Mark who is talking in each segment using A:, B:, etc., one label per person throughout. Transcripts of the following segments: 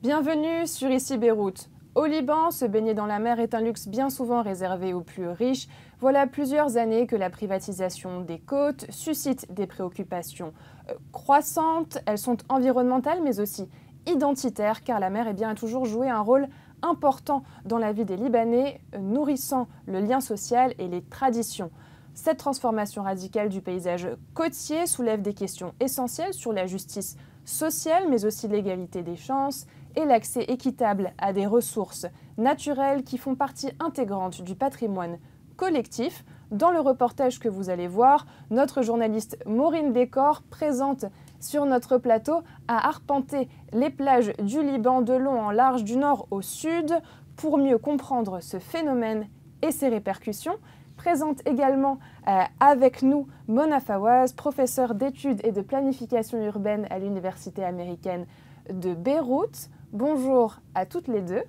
A: Bienvenue sur Ici Beyrouth. Au Liban, se baigner dans la mer est un luxe bien souvent réservé aux plus riches. Voilà plusieurs années que la privatisation des côtes suscite des préoccupations croissantes. Elles sont environnementales mais aussi identitaires car la mer a toujours joué un rôle important dans la vie des Libanais, nourrissant le lien social et les traditions. Cette transformation radicale du paysage côtier soulève des questions essentielles sur la justice sociale mais aussi l'égalité des chances et l'accès équitable à des ressources naturelles qui font partie intégrante du patrimoine collectif. Dans le reportage que vous allez voir, notre journaliste Maureen Décor, présente sur notre plateau, a arpenté les plages du Liban de long en large, du nord au sud, pour mieux comprendre ce phénomène et ses répercussions. Présente également avec nous Mona Fawaz, professeure d'études et de planification urbaine à l'Université américaine de Beyrouth. Bonjour à toutes les deux.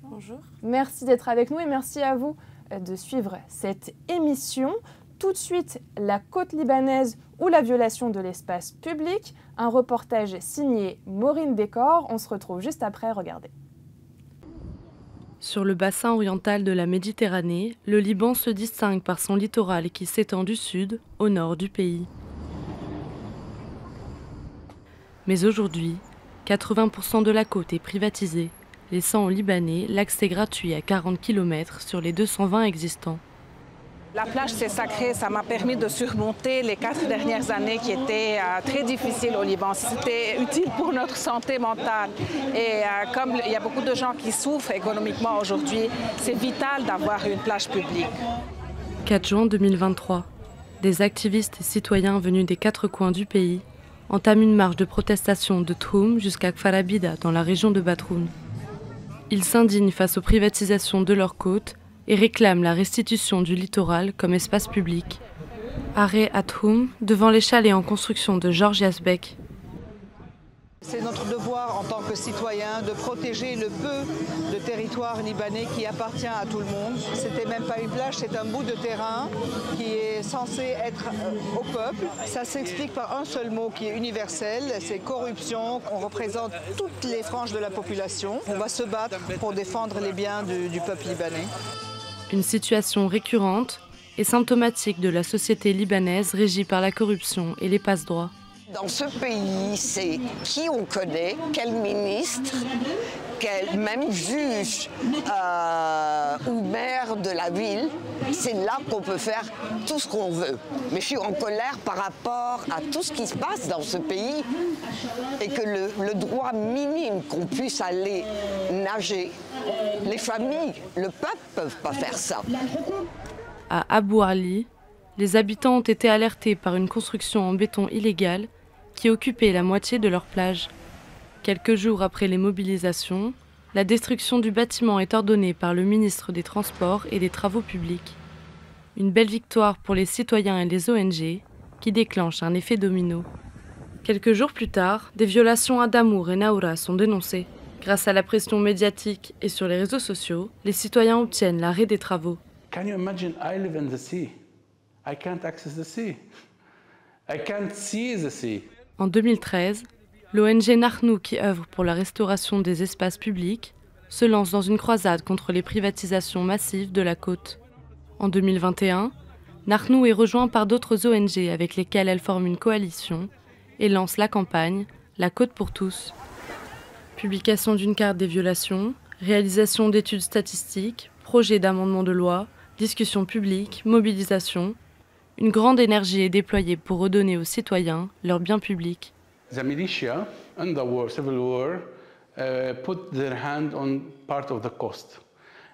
B: Bonjour.
A: Merci d'être avec nous et merci à vous de suivre cette émission. Tout de suite, la côte libanaise ou la violation de l'espace public. Un reportage signé Maureen Décor. On se retrouve juste après, regardez.
B: Sur le bassin oriental de la Méditerranée, le Liban se distingue par son littoral qui s'étend du sud au nord du pays. Mais aujourd'hui, 80% de la côte est privatisée, laissant aux Libanais l'accès gratuit à 40 km sur les 220 existants.
C: La plage, c'est sacré. Ça m'a permis de surmonter les 4 dernières années qui étaient très difficiles au Liban. C'était utile pour notre santé mentale. Et comme il y a beaucoup de gens qui souffrent économiquement aujourd'hui, c'est vital d'avoir une plage publique.
B: 4 juin 2023, des activistes et citoyens venus des 4 coins du pays entament une marche de protestation de Thoum jusqu'à Kfarabida dans la région de Batroun. Ils s'indignent face aux privatisations de leurs côtes et réclament la restitution du littoral comme espace public. Arrêt à Thoum, devant les chalets en construction de Georges Yazbek.
D: C'est notre devoir en tant que citoyens de protéger le peu de territoire libanais qui appartient à tout le monde. C'était même pas une plage, c'est un bout de terrain qui est censé être au peuple. Ça s'explique par un seul mot qui est universel, c'est corruption. On représente toutes les franges de la population. On va se battre pour défendre les biens du peuple libanais.
B: Une situation récurrente et symptomatique de la société libanaise régie par la corruption et les passe-droits.
E: Dans ce pays, c'est qui on connaît, quel ministre, quel même juge ou maire de la ville. C'est là qu'on peut faire tout ce qu'on veut. Mais je suis en colère par rapport à tout ce qui se passe dans ce pays et que le droit minime qu'on puisse aller nager, les familles, le peuple ne peuvent pas faire ça.
B: À Abou Ali, les habitants ont été alertés par une construction en béton illégale qui occupait la moitié de leur plage. Quelques jours après les mobilisations, la destruction du bâtiment est ordonnée par le ministre des Transports et des Travaux publics. Une belle victoire pour les citoyens et les ONG qui déclenche un effet domino. Quelques jours plus tard, des violations à Damour et Naoura sont dénoncées. Grâce à la pression médiatique et sur les réseaux sociaux, les citoyens obtiennent l'arrêt des travaux.
F: Can you imagine? I live in the sea. I can't access the sea. I can't see the sea.
B: En 2013, l'ONG Nahnu, qui œuvre pour la restauration des espaces publics, se lance dans une croisade contre les privatisations massives de la côte. En 2021, Nahnu est rejoint par d'autres ONG avec lesquelles elle forme une coalition et lance la campagne « La côte pour tous ». Publication d'une carte des violations, réalisation d'études statistiques, projet d'amendement de loi, discussion publique, mobilisation. Une grande énergie est déployée pour redonner aux citoyens leurs biens publics.
F: The militia in the war, civil war, put their hand on part of the cost.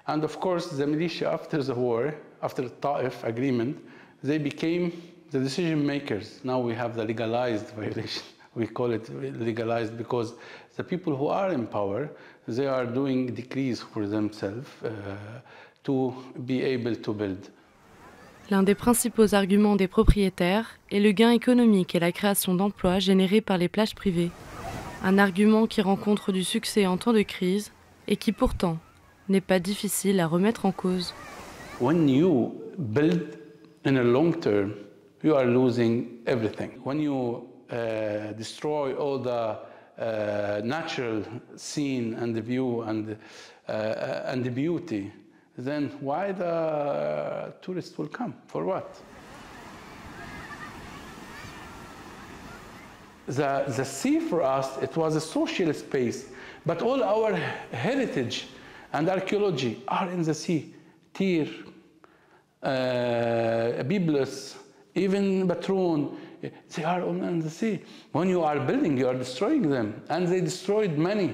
F: And of course, the militia after the war, after the Ta'if agreement, they became the decision makers. Now we have the legalized violation. We call it legalized because the people who are in power, they are doing decrees for themselves to be able to build.
B: L'un des principaux arguments des propriétaires est le gain économique et la création d'emplois générés par les plages privées. Un argument qui rencontre du succès en temps de crise et qui pourtant n'est pas difficile à remettre en cause.
F: When you build in a long term, you are losing everything. When you destroy all the natural scene and the view and the beauty, then why the tourists will come? For what? The sea for us, it was a social space, but all our heritage and archaeology are in the sea. Tyr, Byblos, even Batroun, they are all in the sea. When you are building, you are destroying them, and they destroyed many.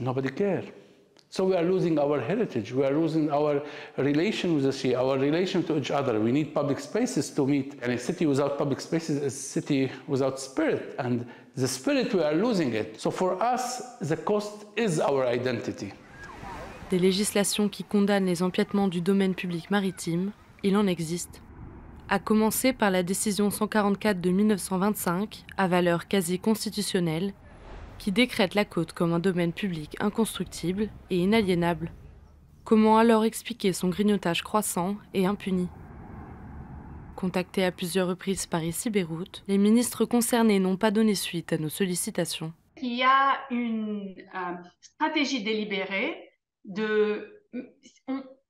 F: Nobody cared. So we are losing our heritage, we are losing our relation with the sea, our relation to each other. We need public spaces to meet. And a city without public spaces is a city without spirit, and the spirit, we are losing it. So for us, the coast is our identity.
B: Des législations qui condamnent les empiètements du domaine public maritime, il en existe. À commencer par la décision 144 de 1925, à valeur quasi constitutionnelle, qui décrète la côte comme un domaine public inconstructible et inaliénable. Comment alors expliquer son grignotage croissant et impuni? Contactés à plusieurs reprises par ici Beyrouth, les ministres concernés n'ont pas donné suite à nos sollicitations.
G: Il y a une stratégie délibérée de...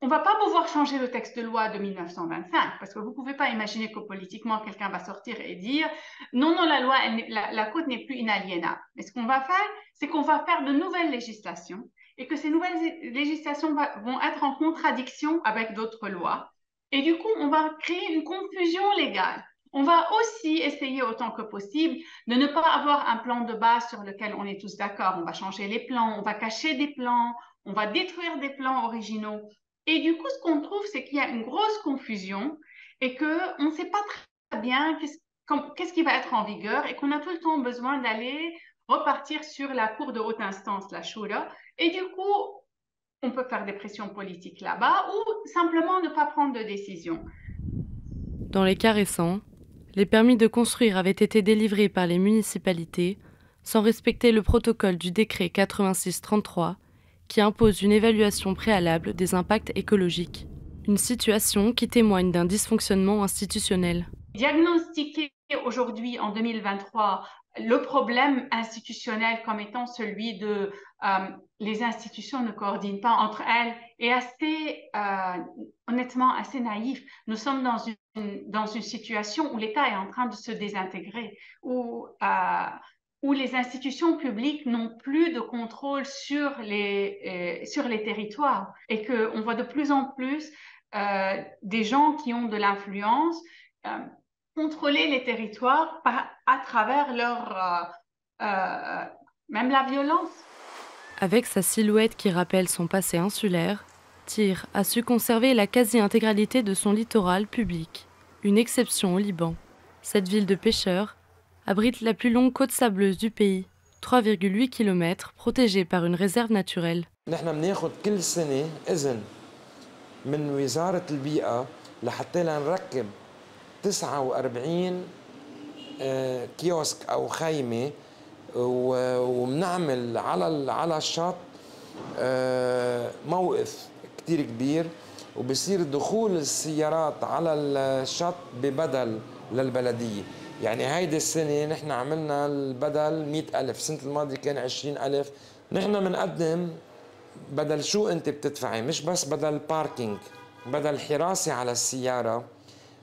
G: On ne va pas pouvoir changer le texte de loi de 1925 parce que vous ne pouvez pas imaginer que politiquement quelqu'un va sortir et dire non, la loi, la côte n'est plus inaliénable. Mais ce qu'on va faire, c'est qu'on va faire de nouvelles législations et que ces nouvelles législations vont être en contradiction avec d'autres lois. Et du coup, on va créer une confusion légale. On va aussi essayer autant que possible de ne pas avoir un plan de base sur lequel on est tous d'accord. On va changer les plans, on va cacher des plans, on va détruire des plans originaux. Et du coup, ce qu'on trouve, c'est qu'il y a une grosse confusion et qu'on ne sait pas très bien qu'est-ce qui va être en vigueur et qu'on a tout le temps besoin d'aller repartir sur la cour de haute instance, la Shura. Et du coup, on peut faire des pressions politiques là-bas ou simplement ne pas prendre de décision.
B: Dans les cas récents, les permis de construire avaient été délivrés par les municipalités sans respecter le protocole du décret 86-33 qui impose une évaluation préalable des impacts écologiques. Une situation qui témoigne d'un dysfonctionnement institutionnel.
G: Diagnostiquer aujourd'hui, en 2023, le problème institutionnel comme étant celui de les institutions ne coordinent pas entre elles est assez, honnêtement, assez naïf. Nous sommes dans une situation où l'État est en train de se désintégrer, où les institutions publiques n'ont plus de contrôle sur les territoires et qu'on voit de plus en plus des gens qui ont de l'influence contrôler les territoires à travers même la violence.
B: Avec sa silhouette qui rappelle son passé insulaire, Tyr a su conserver la quasi-intégralité de son littoral public, une exception au Liban. Cette ville de pêcheurs abrite la plus longue côte sableuse du pays, 3,8 km, protégée par une réserve naturelle.
H: نحن بناخذ كل سنة إذن من وزارة البيئة لحتى نركب 49 كيوسك أو خيمة وبنعمل على الشط موقف كتير كبير وبصير دخول السيارات على الشط ببدل للبلدية. يعني هيدي السنة نحن عملنا البدل 100,000، السنة الماضية كان 20,000. نحن بنقدم بدل شو أنت بتدفعي، مش بس بدل باركينج، بدل حراسة على السيارة،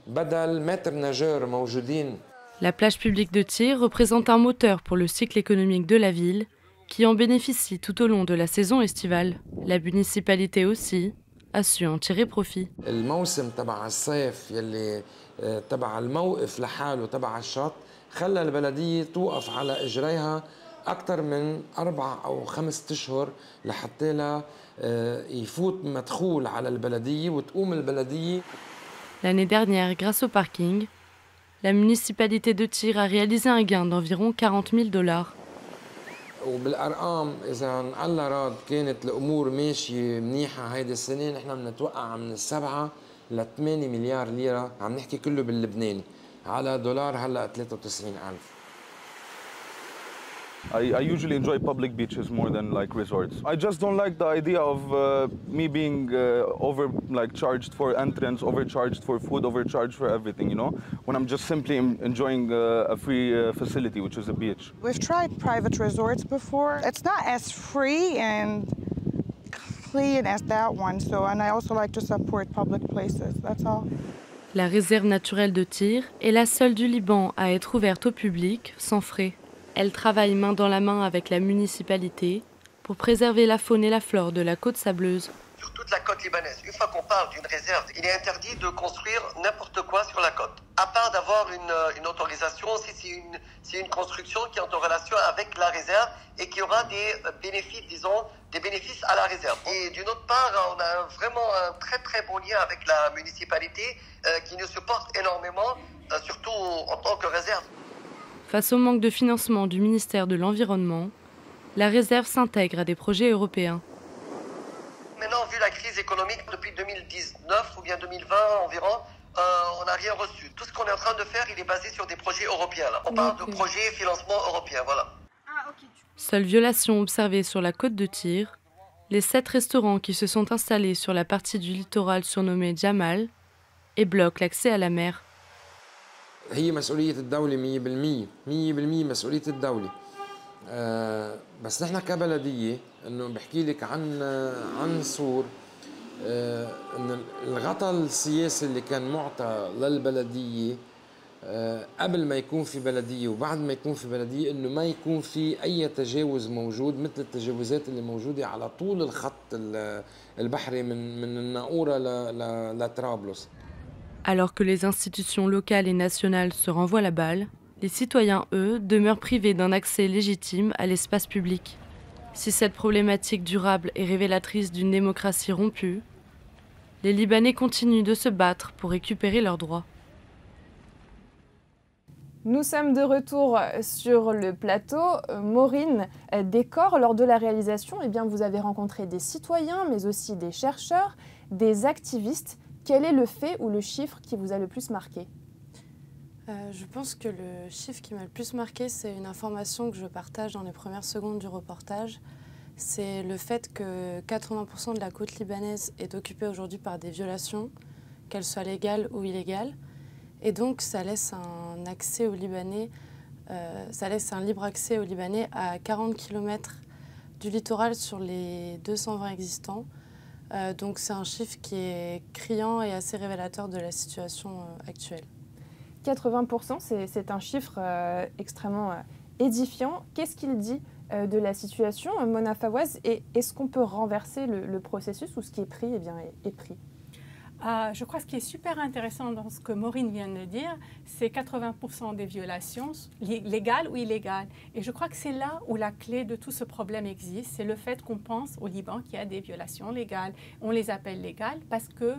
H: بدل متر نجار موجودين.
B: La plage publique de Tyr représente un moteur pour le cycle économique de la ville, qui en bénéficie tout au long de la saison estivale. La municipalité aussi a su en tirer profit.
H: الموسم تبع الصيف يلي تبع الموقف لحاله تبع الشط خلى البلدية توقف على إجريها أكثر من 4 أو 5 أشهر لحتى لا يفوت مدخول على البلدية وتقوم البلدية.
B: L'année dernière, grâce au parking, la municipalité de Tyr a réalisé un gain d'environ $40,000.
H: وبالأرقام إذا الله راد كانت الأمور ماشية منيحة هيدي السنة نحن بنتوقع من 7 ل 8 مليار ليرة، عم نحكي كله باللبناني، على دولار هلا 93,000.
I: I usually enjoy public beaches more than like resorts. I just don't like the idea of me being charged for entrance, overcharged for food, overcharged for everything, you know, when I'm just simply enjoying a free facility, which is a beach.
J: We've tried private resorts before. It's not as free and clean as that one, and I also like to support public places, that's all.
B: La réserve naturelle de Tyr est la seule du Liban à être ouverte au public sans frais. Elle travaille main dans la main avec la municipalité pour préserver la faune et la flore de la côte sableuse.
K: Sur toute la côte libanaise, une fois qu'on parle d'une réserve, il est interdit de construire n'importe quoi sur la côte, à part d'avoir une autorisation si c'est une construction qui est en relation avec la réserve et qui aura des bénéfices, des bénéfices à la réserve. Et d'une autre part, on a vraiment un très très bon lien avec la municipalité qui nous supporte énormément, surtout en tant que réserve.
B: Face au manque de financement du ministère de l'Environnement, la réserve s'intègre à des projets européens.
K: Maintenant, vu la crise économique depuis 2019 ou bien 2020 environ, on n'a rien reçu. Tout ce qu'on est en train de faire, il est basé sur des projets européens. Là. On parle de projets financement européen, voilà.
B: Seule violation observée sur la côte de Tyr, les 7 restaurants qui se sont installés sur la partie du littoral surnommée Jamal et bloquent l'accès à la mer.
H: هي مسؤولية الدولة 100% مسؤولية الدولة. بس نحن كبلدية إنه بحكي لك عن صور إن الغطاء السياسي اللي كان معطى للبلدية قبل ما يكون في بلدية وبعد ما يكون في بلدية إنه ما يكون في أي تجاوز موجود مثل التجاوزات اللي موجودة على طول الخط البحري من الناقورة لطرابلس.
B: Alors que les institutions locales et nationales se renvoient la balle, les citoyens, eux, demeurent privés d'un accès légitime à l'espace public. Si cette problématique durable est révélatrice d'une démocratie rompue, les Libanais continuent de se battre pour récupérer leurs droits.
A: Nous sommes de retour sur le plateau. Maureen Décor, lors de la réalisation, vous avez rencontré des citoyens, mais aussi des chercheurs, des activistes. Quel est le fait ou le chiffre qui vous a le plus marqué ?
L: Je pense que le chiffre qui m'a le plus marqué, c'est une information que je partage dans les premières secondes du reportage. C'est le fait que 80% de la côte libanaise est occupée aujourd'hui par des violations, qu'elles soient légales ou illégales. Et donc, ça laisse un accès aux Libanais, ça laisse un libre accès aux Libanais à 40 km du littoral sur les 220 existants. Donc c'est un chiffre qui est criant et assez révélateur de la situation actuelle.
A: 80%, c'est un chiffre extrêmement édifiant. Qu'est-ce qu'il dit de la situation, Mona Fawaz, et est-ce qu'on peut renverser le processus ou ce qui est pris est pris?
M: Je crois que ce qui est super intéressant dans ce que Maureen vient de dire, c'est 80% des violations, légales ou illégales. Et je crois que c'est là où la clé de tout ce problème existe, c'est le fait qu'on pense au Liban qu'il y a des violations légales. On les appelle légales parce que,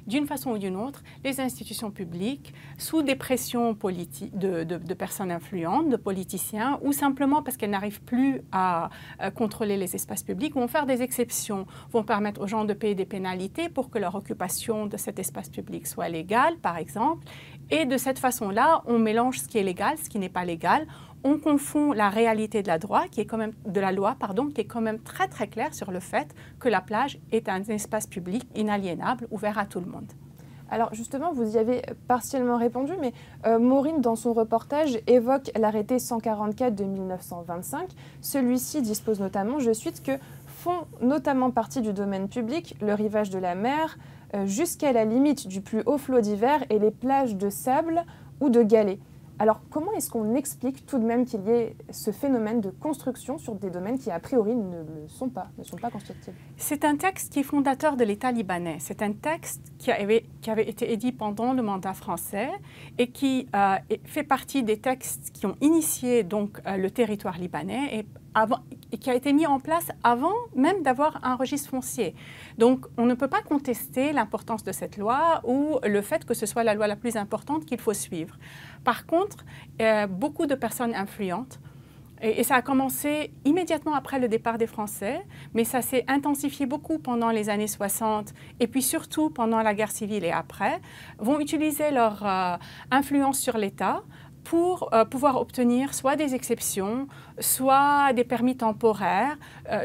M: d'une façon ou d'une autre, les institutions publiques, sous des pressions politiques de personnes influentes, de politiciens, ou simplement parce qu'elles n'arrivent plus à contrôler les espaces publics, vont faire des exceptions, vont permettre aux gens de payer des pénalités pour que leur occupation de cet espace public soit légale, par exemple. Et de cette façon-là, on mélange ce qui est légal, ce qui n'est pas légal. On confond la réalité de la loi, qui est quand même très très claire sur le fait que la plage est un espace public inaliénable, ouvert à tout le monde.
A: Alors justement, vous y avez partiellement répondu, mais Maureen, dans son reportage, évoque l'arrêté 144 de 1925. Celui-ci dispose notamment, je cite, que font notamment partie du domaine public le rivage de la mer jusqu'à la limite du plus haut flot d'hiver et les plages de sable ou de galets. Alors, comment est-ce qu'on explique tout de même qu'il y ait ce phénomène de construction sur des domaines qui, a priori, ne sont pas constructibles?
M: C'est un texte qui est fondateur de l'État libanais. C'est un texte qui avait été édit pendant le mandat français et qui fait partie des textes qui ont initié donc, le territoire libanais et qui a été mis en place avant même d'avoir un registre foncier. Donc, on ne peut pas contester l'importance de cette loi ou le fait que ce soit la loi la plus importante qu'il faut suivre. Par contre, beaucoup de personnes influentes, et ça a commencé immédiatement après le départ des Français, mais ça s'est intensifié beaucoup pendant les années 60 et puis surtout pendant la guerre civile et après, vont utiliser leur influence sur l'État pour pouvoir obtenir soit des exceptions, soit des permis temporaires,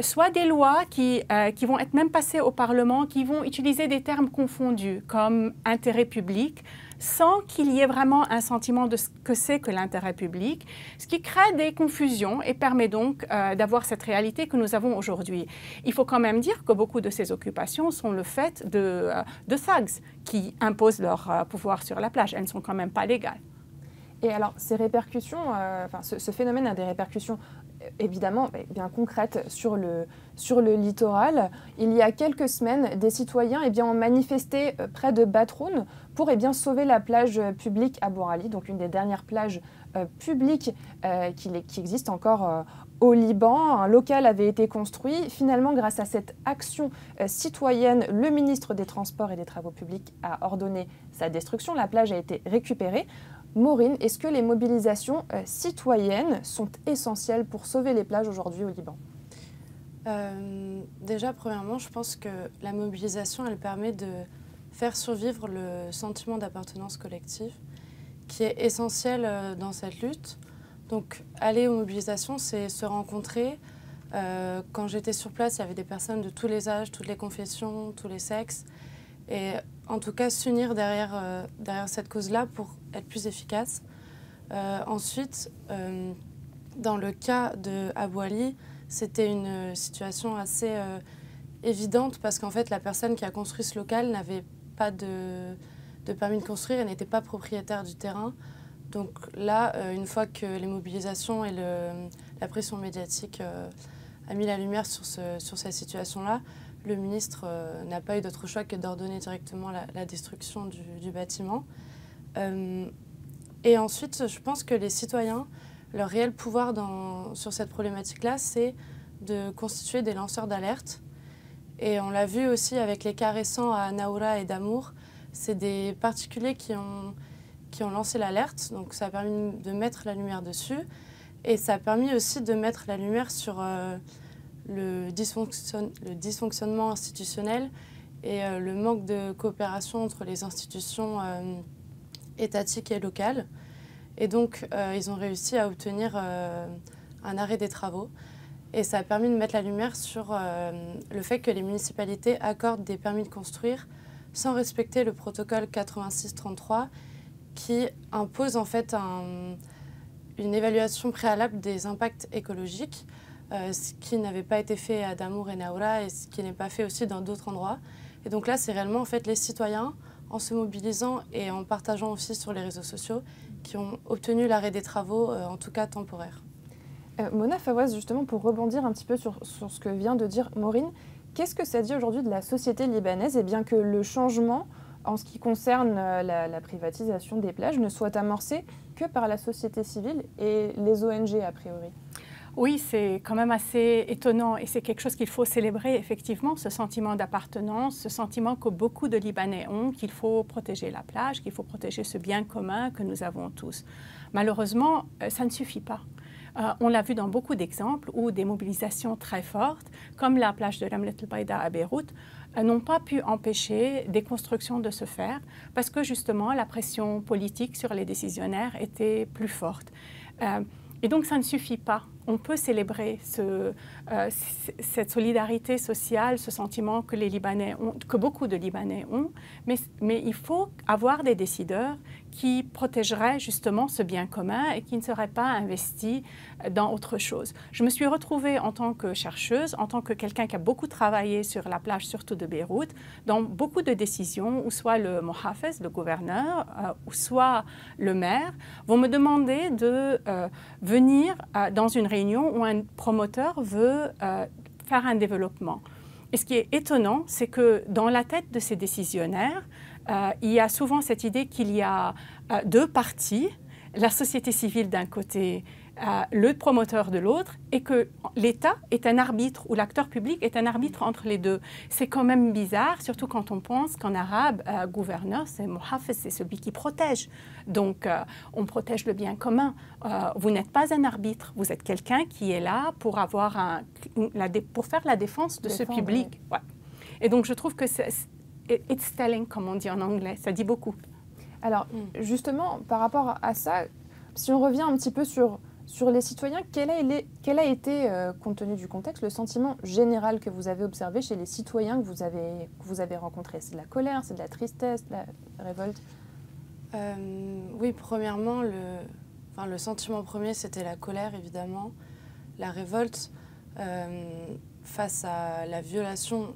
M: soit des lois qui vont être même passées au Parlement, qui vont utiliser des termes confondus comme intérêt public, sans qu'il y ait vraiment un sentiment de ce que c'est que l'intérêt public, ce qui crée des confusions et permet donc d'avoir cette réalité que nous avons aujourd'hui. Il faut quand même dire que beaucoup de ces occupations sont le fait de thugs qui imposent leur pouvoir sur la plage. Elles ne sont quand même pas légales.
A: Et alors, ces répercussions, ce phénomène a des répercussions évidemment bien concrètes sur le littoral. Il y a quelques semaines, des citoyens ont manifesté près de Batroun pour sauver la plage publique à Bourali, donc une des dernières plages publiques qui existe encore au Liban. Un local avait été construit. Finalement, grâce à cette action citoyenne, le ministre des Transports et des Travaux publics a ordonné sa destruction. La plage a été récupérée. Maureen, est-ce que les mobilisations citoyennes sont essentielles pour sauver les plages aujourd'hui au Liban?
L: Déjà, premièrement, je pense que la mobilisation, elle permet de faire survivre le sentiment d'appartenance collective qui est essentiel dans cette lutte. Donc, aller aux mobilisations, c'est se rencontrer. Quand j'étais sur place, il y avait des personnes de tous les âges, toutes les confessions, tous les sexes. Et en tout cas, s'unir derrière cette cause-là pour être plus efficace. Ensuite, dans le cas de Abou Ali, c'était une situation assez évidente parce qu'en fait, la personne qui a construit ce local n'avait pas de permis de construire et n'était pas propriétaire du terrain. Donc là, une fois que les mobilisations et la pression médiatique a mis la lumière sur cette situation-là, le ministre n'a pas eu d'autre choix que d'ordonner directement la destruction du bâtiment. Et ensuite, je pense que les citoyens, leur réel pouvoir sur cette problématique-là, c'est de constituer des lanceurs d'alerte. Et on l'a vu aussi avec les cas récents à Naoura et Damour. C'est des particuliers qui ont lancé l'alerte, donc ça a permis de mettre la lumière dessus. Et ça a permis aussi de mettre la lumière sur le dysfonctionnement institutionnel et le manque de coopération entre les institutions étatiques et locales. Et donc, ils ont réussi à obtenir un arrêt des travaux. Et ça a permis de mettre la lumière sur le fait que les municipalités accordent des permis de construire sans respecter le protocole 86-33 qui impose en fait une évaluation préalable des impacts écologiques, ce qui n'avait pas été fait à Damour et Naoura et ce qui n'est pas fait aussi dans d'autres endroits. Et donc là, c'est réellement en fait les citoyens, en se mobilisant et en partageant aussi sur les réseaux sociaux, qui ont obtenu l'arrêt des travaux, en tout cas temporaire.
A: Mona Fawaz, justement, pour rebondir un petit peu sur ce que vient de dire Maureen, qu'est-ce que ça dit aujourd'hui de la société libanaise et bien que le changement en ce qui concerne la privatisation des plages ne soit amorcé que par la société civile et les ONG a priori?
M: Oui, c'est quand même assez étonnant et c'est quelque chose qu'il faut célébrer effectivement, ce sentiment d'appartenance, ce sentiment que beaucoup de Libanais ont, qu'il faut protéger la plage, qu'il faut protéger ce bien commun que nous avons tous. Malheureusement, ça ne suffit pas. On l'a vu dans beaucoup d'exemples où des mobilisations très fortes, comme la plage de Ramlet el-Baïda à Beyrouth, n'ont pas pu empêcher des constructions de se faire parce que justement la pression politique sur les décisionnaires était plus forte. Et donc ça ne suffit pas. On peut célébrer cette solidarité sociale, ce sentiment que les Libanais ont, que beaucoup de Libanais ont, mais il faut avoir des décideurs qui protégeraient justement ce bien commun et qui ne seraient pas investis dans autre chose. Je me suis retrouvée en tant que chercheuse, en tant que quelqu'un qui a beaucoup travaillé sur la plage, surtout de Beyrouth, dans beaucoup de décisions où soit le Mohafez, le gouverneur, ou soit le maire, vont me demander de venir dans une réunion où un promoteur veut faire un développement. Et ce qui est étonnant, c'est que dans la tête de ces décisionnaires, il y a souvent cette idée qu'il y a deux parties, la société civile d'un côté, le promoteur de l'autre, et que l'État est un arbitre, ou l'acteur public est un arbitre entre les deux. C'est quand même bizarre, surtout quand on pense qu'en arabe, gouverneur, c'est Mohafez, c'est celui qui protège. Donc, on protège le bien commun. Vous n'êtes pas un arbitre, vous êtes quelqu'un qui est là pour, pour faire la défense de ce public. Ouais. Et donc, je trouve que it's telling, comme on dit en anglais, ça dit beaucoup.
A: Alors, justement, par rapport à ça, Si on revient un petit peu sur les citoyens, quel a été, compte tenu du contexte, le sentiment général que vous avez observé chez les citoyens que vous avez rencontrés? C'est de la colère, c'est de la tristesse, de la révolte?
L: Oui, premièrement, le sentiment premier, c'était la colère, évidemment. La révolte face à la violation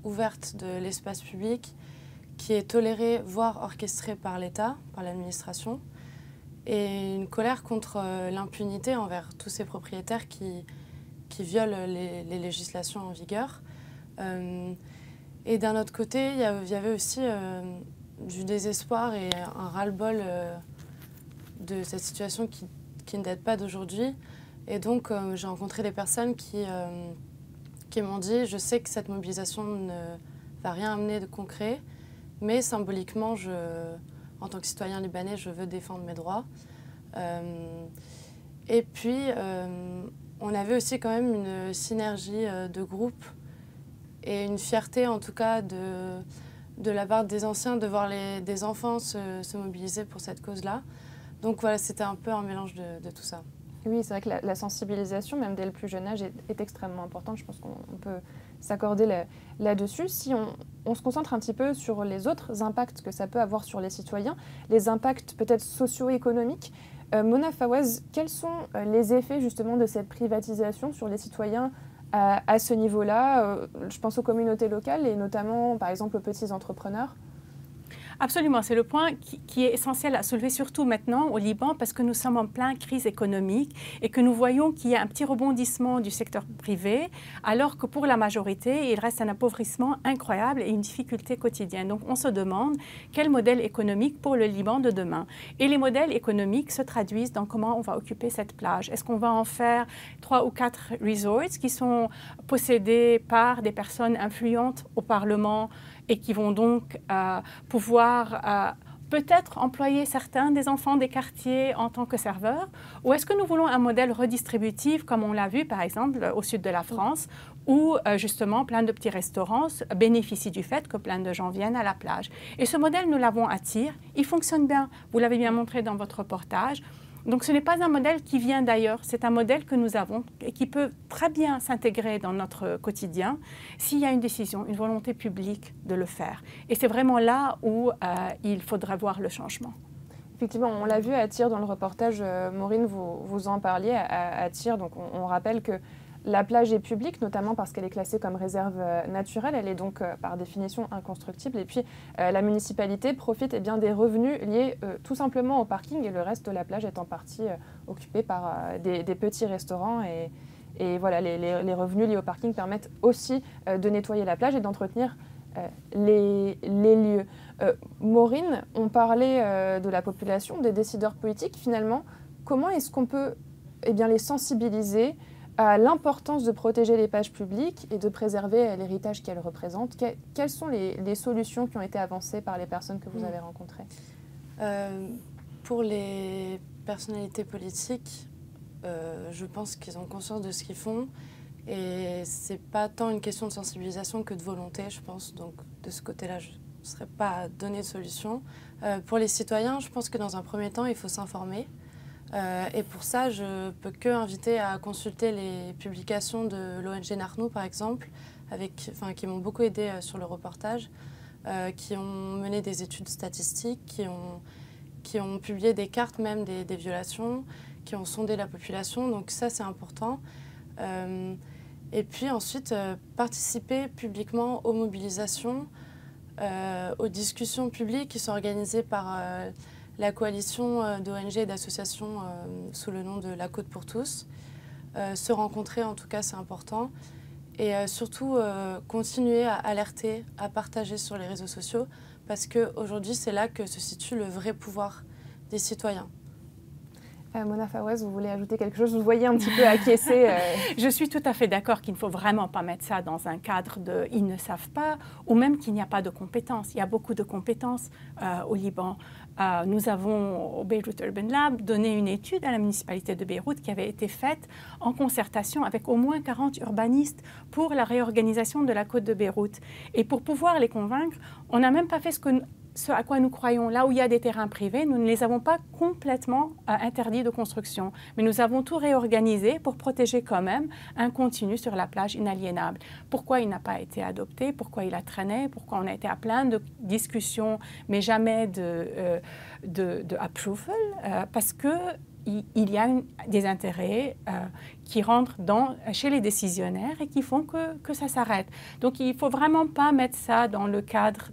L: ouverte de l'espace public qui est tolérée, voire orchestrée par l'État, par l'administration. Et une colère contre l'impunité envers tous ces propriétaires qui violent les législations en vigueur. Et d'un autre côté, il y avait aussi du désespoir et un ras-le-bol de cette situation qui ne date pas d'aujourd'hui. Et donc, j'ai rencontré des personnes qui m'ont dit « Je sais que cette mobilisation ne va rien amener de concret, mais symboliquement, en tant que citoyen libanais, je veux défendre mes droits. » Et puis, on avait aussi quand même une synergie de groupe et une fierté, en tout cas, de la part des anciens, de voir des enfants se mobiliser pour cette cause-là. Donc voilà, c'était un peu un mélange de tout ça.
A: Oui, c'est vrai que la sensibilisation, même dès le plus jeune âge, est extrêmement importante. Je pense qu'on peut s'accorder là-dessus. Si on se concentre un petit peu sur les autres impacts que ça peut avoir sur les citoyens, les impacts peut-être socio-économiques, Mona Fawaz, quels sont les effets justement de cette privatisation sur les citoyens à ce niveau-là? Je pense aux communautés locales et notamment, par exemple, aux petits entrepreneurs.
M: Absolument, c'est le point qui est essentiel à soulever, surtout maintenant au Liban, parce que nous sommes en pleine crise économique et que nous voyons qu'il y a un petit rebondissement du secteur privé, alors que pour la majorité, il reste un appauvrissement incroyable et une difficulté quotidienne. Donc on se demande quel modèle économique pour le Liban de demain. Et les modèles économiques se traduisent dans comment on va occuper cette plage. Est-ce qu'on va en faire 3 ou 4 resorts qui sont possédés par des personnes influentes au Parlement et qui vont donc pouvoir peut-être employer certains des enfants des quartiers en tant que serveurs? Ou est-ce que nous voulons un modèle redistributif, comme on l'a vu par exemple au sud de la France, où justement plein de petits restaurants bénéficient du fait que plein de gens viennent à la plage? Et ce modèle, nous l'avons à Tyr, il fonctionne bien. Vous l'avez bien montré dans votre reportage. Donc ce n'est pas un modèle qui vient d'ailleurs, c'est un modèle que nous avons et qui peut très bien s'intégrer dans notre quotidien s'il y a une décision, une volonté publique de le faire. Et c'est vraiment là où il faudra voir le changement.
A: Effectivement, on l'a vu à Tyr dans le reportage, Maureen, vous en parliez à Tyr. Donc on rappelle que la plage est publique, notamment parce qu'elle est classée comme réserve naturelle. Elle est donc par définition inconstructible. Et puis la municipalité profite des revenus liés tout simplement au parking et le reste de la plage est en partie occupé par des petits restaurants. Et voilà, les revenus liés au parking permettent aussi de nettoyer la plage et d'entretenir les lieux. Maureen, on parlait de la population, des décideurs politiques. Finalement, comment est-ce qu'on peut les sensibiliser à l'importance de protéger les plages publiques et de préserver l'héritage qu'elles représentent? Quelles sont les solutions qui ont été avancées par les personnes que vous avez rencontrées?
L: Pour les personnalités politiques, je pense qu'ils ont conscience de ce qu'ils font et ce n'est pas tant une question de sensibilisation que de volonté, je pense. Donc de ce côté-là, je ne serais pas à donner de solution. Pour les citoyens, je pense que dans un premier temps, il faut s'informer. Et pour ça, je ne peux que inviter à consulter les publications de l'ONG Narnou, par exemple, qui m'ont beaucoup aidé sur le reportage, qui ont mené des études statistiques, qui ont publié des cartes même des violations, qui ont sondé la population. Donc ça, c'est important. Et puis ensuite, participer publiquement aux mobilisations, aux discussions publiques qui sont organisées par la coalition d'ONG et d'associations sous le nom de La Côte pour tous. Se rencontrer, en tout cas, c'est important. Et surtout, continuer à alerter, à partager sur les réseaux sociaux, parce qu'aujourd'hui, c'est là que se situe le vrai pouvoir des citoyens.
A: Mona Fawaz, vous voulez ajouter quelque chose? Vous voyez un petit peu acquiescer.
M: Je suis tout à fait d'accord qu'il ne faut vraiment pas mettre ça dans un cadre de « ils ne savent pas » ou même qu'il n'y a pas de compétences. Il y a beaucoup de compétences au Liban. Nous avons, au Beirut Urban Lab, donné une étude à la municipalité de Beyrouth qui avait été faite en concertation avec au moins 40 urbanistes pour la réorganisation de la côte de Beyrouth. Et pour pouvoir les convaincre, on n'a même pas fait ce à quoi nous croyons. Là où il y a des terrains privés, nous ne les avons pas complètement interdits de construction, mais nous avons tout réorganisé pour protéger quand même un contenu sur la plage inaliénable. Pourquoi il n'a pas été adopté? Pourquoi il a traîné? Pourquoi on a été à plein de discussions, mais jamais de approval? Parce que il y a des intérêts qui rentrent chez les décisionnaires et qui font que ça s'arrête. Donc il ne faut vraiment pas mettre ça dans le cadre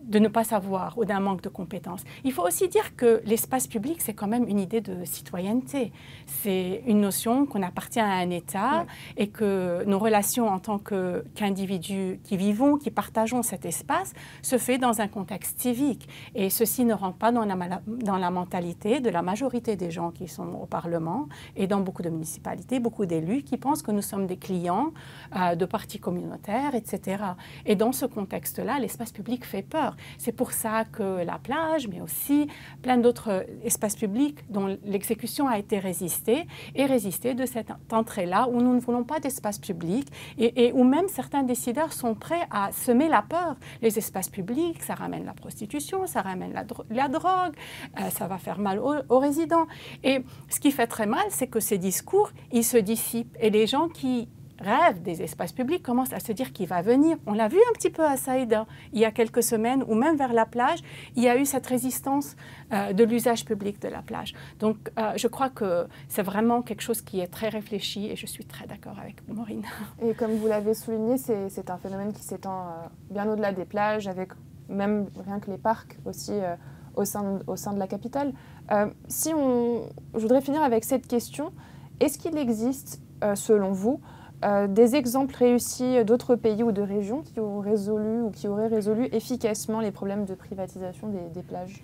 M: de ne pas savoir ou d'un manque de compétences. Il faut aussi dire que l'espace public, c'est quand même une idée de citoyenneté. C'est une notion qu'on appartient à un État et que nos relations en tant qu'individus qui vivons, qui partageons cet espace, se fait dans un contexte civique. Et ceci ne rentre pas dans la mentalité de la majorité des gens qui sont au Parlement et dans beaucoup de municipalités, beaucoup d'élus qui pensent que nous sommes des clients de partis communautaires, etc. Et dans ce contexte-là, l'espace public fait peur. C'est pour ça que la plage, mais aussi plein d'autres espaces publics dont l'exécution a été résistée de cette entrée-là où nous ne voulons pas d'espace public et où même certains décideurs sont prêts à semer la peur. Les espaces publics, ça ramène la prostitution, ça ramène la drogue, ça va faire mal aux résidents. Et ce qui fait très mal, c'est que ces discours, ils se dissipent et les gens qui rêve des espaces publics commence à se dire qu'il va venir. On l'a vu un petit peu à Saïda il y a quelques semaines, ou même vers la plage, il y a eu cette résistance de l'usage public de la plage. Donc je crois que c'est vraiment quelque chose qui est très réfléchi et je suis très d'accord avec Maureen.
A: Et comme vous l'avez souligné, c'est un phénomène qui s'étend bien au-delà des plages, avec même rien que les parcs aussi au sein de la capitale. Je voudrais finir avec cette question. Est-ce qu'il existe, selon vous, des exemples réussis d'autres pays ou de régions qui ont résolu ou qui auraient résolu efficacement les problèmes de privatisation des plages?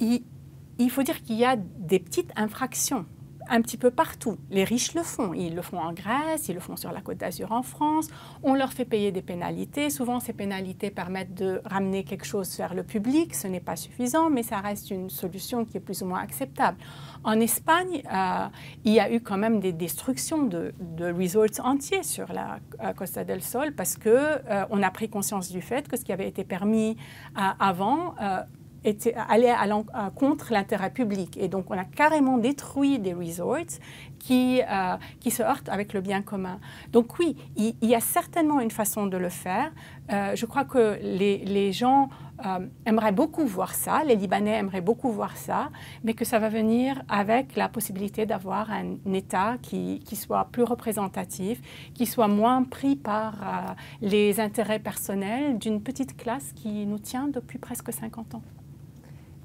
M: Il faut dire qu'il y a des petites infractions un petit peu partout. Les riches le font. Ils le font en Grèce, ils le font sur la Côte d'Azur en France. On leur fait payer des pénalités. Souvent, ces pénalités permettent de ramener quelque chose vers le public. Ce n'est pas suffisant, mais ça reste une solution qui est plus ou moins acceptable. En Espagne, il y a eu quand même des destructions de resorts entiers sur la Costa del Sol parce qu'on a pris conscience du fait que ce qui avait été permis avant allait contre l'intérêt public. Et donc, on a carrément détruit des resorts qui se heurtent avec le bien commun. Donc oui, il y a certainement une façon de le faire. Je crois que les gens aimeraient beaucoup voir ça, les Libanais aimeraient beaucoup voir ça, mais que ça va venir avec la possibilité d'avoir un État qui soit plus représentatif, qui soit moins pris par les intérêts personnels d'une petite classe qui nous tient depuis presque 50 ans.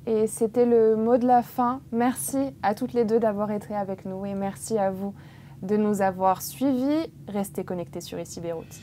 A: Et c'était le mot de la fin. Merci à toutes les deux d'avoir été avec nous et merci à vous de nous avoir suivis. Restez connectés sur ICI Beyrouth.